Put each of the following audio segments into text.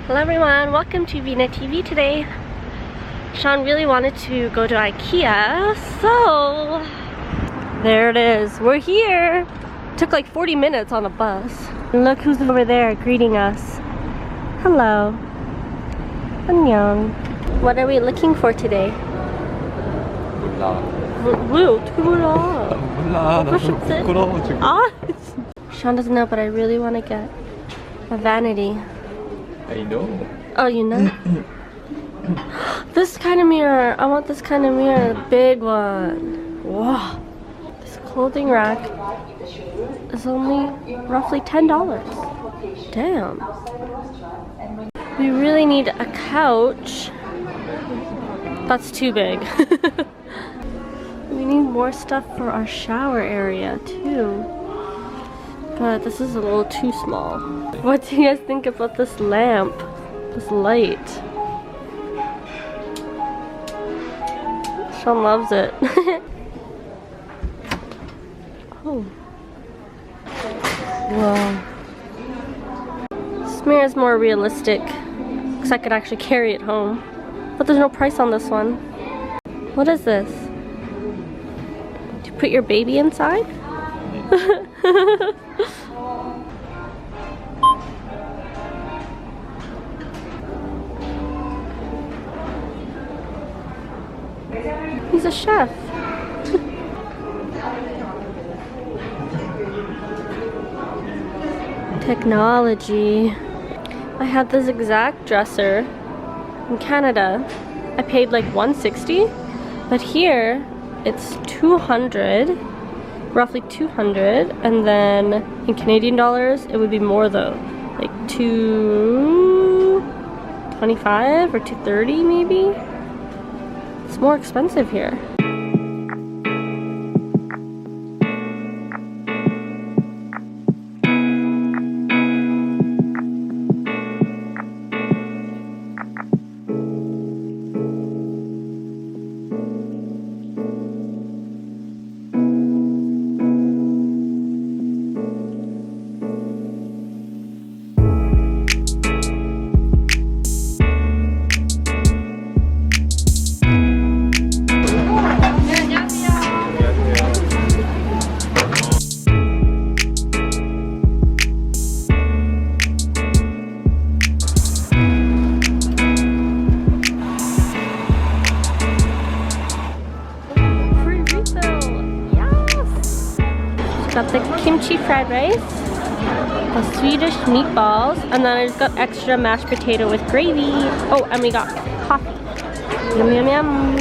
Hello everyone, welcome to Vina TV today. Sean really wanted to go to IKEA, so there it is. We're here. Took like 40 minutes on a bus. And look who's over there greeting us. Hello. 안녕. What are we looking for today? 몰라. 왜 어떻게 몰라? 몰라. 나 좀 부끄러워 지금. Sean doesn't know, but I really want to get a vanity. I know. Oh, you know? This kind of mirror. I want this kind of mirror. The big one. Wow. This clothing rack is only roughly $10. Damn. We really need a couch. That's too big. We need more stuff for our shower area too. But this is a little too small. What do you guys think about this lamp? This light? Sean loves it. Oh. Wow. This mirror is more realistic because I could actually carry it home. But there's no price on this one. What is this? To put your baby inside? He's a chef. Technology. I had this exact dresser in Canada. I paid like $160, but here it's $200, roughly $200, and then in Canadian dollars it would be more though, like $225 or $230 maybe. It's more expensive here. Got the kimchi fried rice, the Swedish meatballs, and then I just got extra mashed potato with gravy. Oh, and we got coffee. Yum, yum, yum.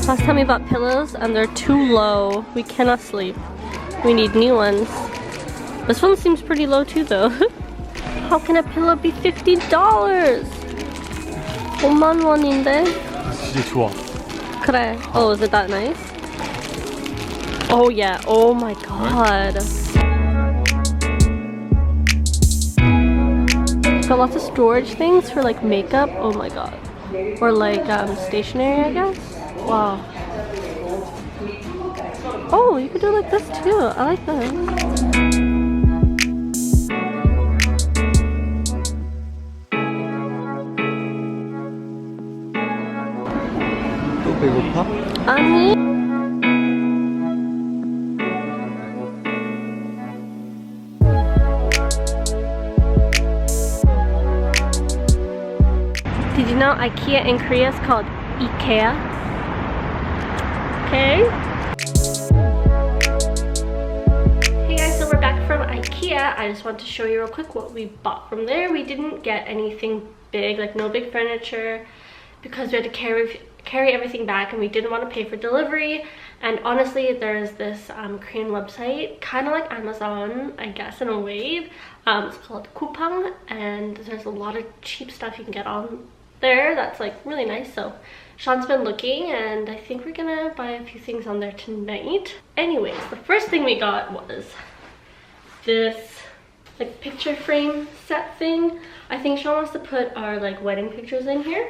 Last time we bought pillows and they're too low. We cannot sleep. We need new ones. This one seems pretty low too though. How can a pillow be $50? 5만 원인데? 진짜 좋아. 그래. Oh, is it that nice? Oh yeah. Oh my god. Got lots of storage things for like makeup. Oh my god. Or like stationery, I guess. Wow. Oh, you could do like this too. I like this. 또 배고파? 아니. Did you know IKEA in Korea is called IKEA? Okay. Hey guys, so we're back from IKEA. I just want to show you real quick what we bought from there. We didn't get anything big, like no big furniture, because we had to carry everything back and we didn't want to pay for delivery. And honestly, there's this Korean website, kind of like Amazon, I guess, in a way. It's called Coupang, and there's a lot of cheap stuff you can get on there that's like really nice. So Sean's been looking, and I think we're gonna buy a few things on there tonight. Anyways, the first thing we got was this like picture frame set thing. I think Sean wants to put our like wedding pictures in here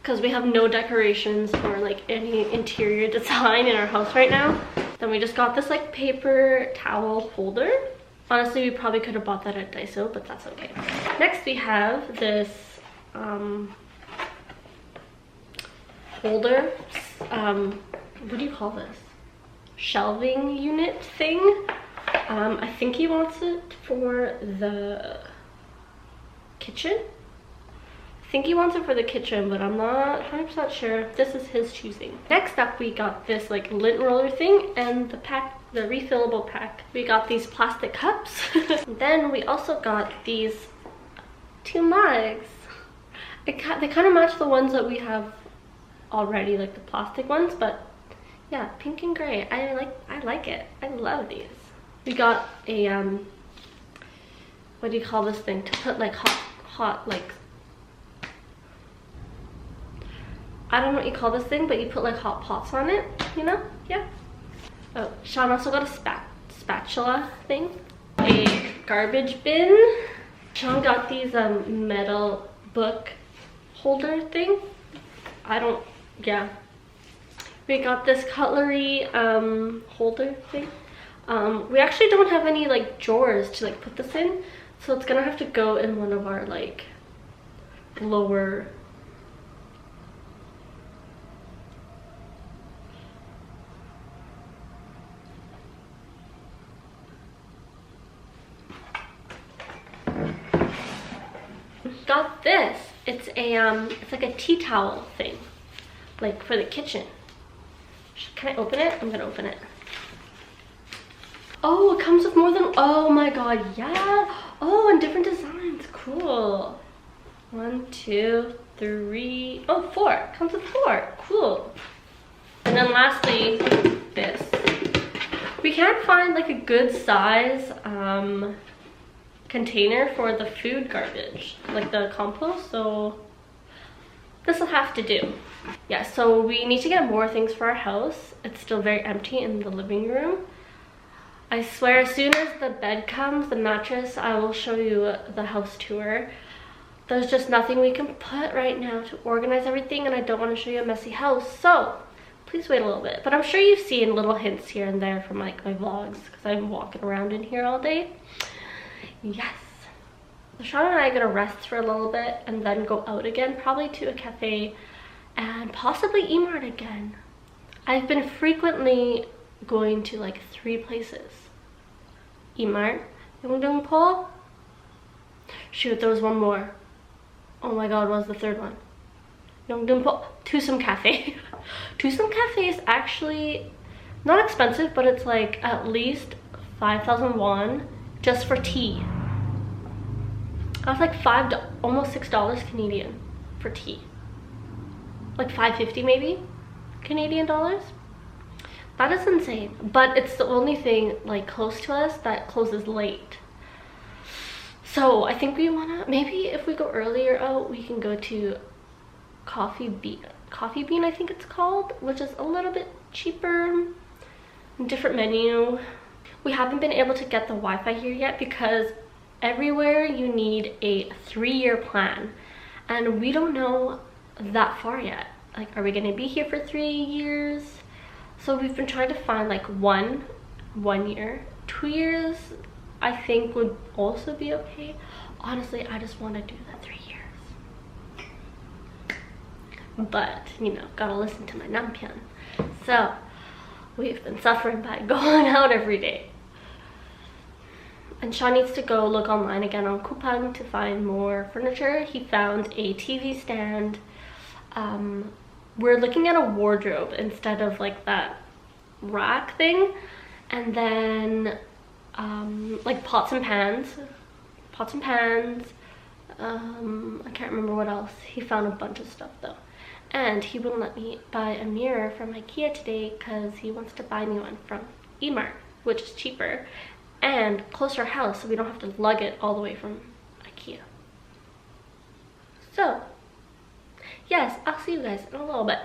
because we have no decorations or like any interior design in our house right now. Then we just got this like paper towel holder. Honestly, we probably could have bought that at Daiso, but that's okay. Next we have this holder, what do you call this? Shelving unit thing. I think he wants it for the kitchen. I think he wants it for the kitchen, but I'm not 100% sure. This is his choosing. Next up, we got this like lint roller thing and the refillable pack. We got these plastic cups. Then we also got these 2 mugs. They kind of match the ones that we have already, like the plastic ones, but yeah, pink and gray. I like it. I love these. We got a what do you call this thing, to put like hot like, I don't know what you call this thing, but you put like hot pots on it, you know? Yeah. Oh, Sean also got a spatula thing, a garbage bin. Sean got these metal book holder thing. Yeah. We got this cutlery holder thing. We actually don't have any like drawers to like put this in, so it's gonna have to go in one of our like lower got this. It's a it's like a tea towel thing, like for the kitchen. Can I open it? I'm gonna open it. Oh, it comes with more than, oh my god, yeah. Oh, and different designs, cool. 1, 2, 3, oh, 4. It comes with 4, cool. And then lastly, this. We can't find like a good size container for the food garbage, like the compost, so this will have to do. Yeah, so we need to get more things for our house. It's still very empty in the living room. I swear, as soon as the bed comes, the mattress, I will show you the house tour. There's just nothing we can put right now to organize everything, and I don't want to show you a messy house, so please wait a little bit. But I'm sure you've seen little hints here and there from like my vlogs, because I'm walking around in here all day. Yes. So Sean and I are gonna rest for a little bit and then go out again, probably to a cafe and possibly Emart again. I've been frequently going to like 3 places. Emart, Yongdongpo. Shoot, there was one more. Oh my god, what was the third one? Yongdongpo, Tusum Cafe. Tusum Cafe is actually not expensive, but it's like at least 5,000 won just for tea. That's like almost $6 Canadian for tea. Like $5.50 maybe Canadian dollars. That is insane, but it's the only thing like close to us that closes late. So I think we wanna, maybe if we go earlier out, we can go to Coffee Bean, I think it's called, which is a little bit cheaper, different menu. We haven't been able to get the Wi-Fi here yet because everywhere you need a 3-year plan, and we don't know that far yet. Like, are we gonna be here for 3 years? So we've been trying to find like 1 year. 2 years I think would also be okay. Honestly, I just want to do the 3 years, but you know, gotta listen to my nampian. So we've been suffering by going out every day. And Sean needs to go look online again on Coupang to find more furniture. He found a TV stand. We're looking at a wardrobe instead of like that rack thing. And then like pots and pans. I can't remember what else. He found a bunch of stuff though. And he wouldn't let me buy a mirror from IKEA today because he wants to buy me one from E-Mart, which is cheaper and close to our house, so we don't have to lug it all the way from IKEA. So, yes, I'll see you guys in a little bit.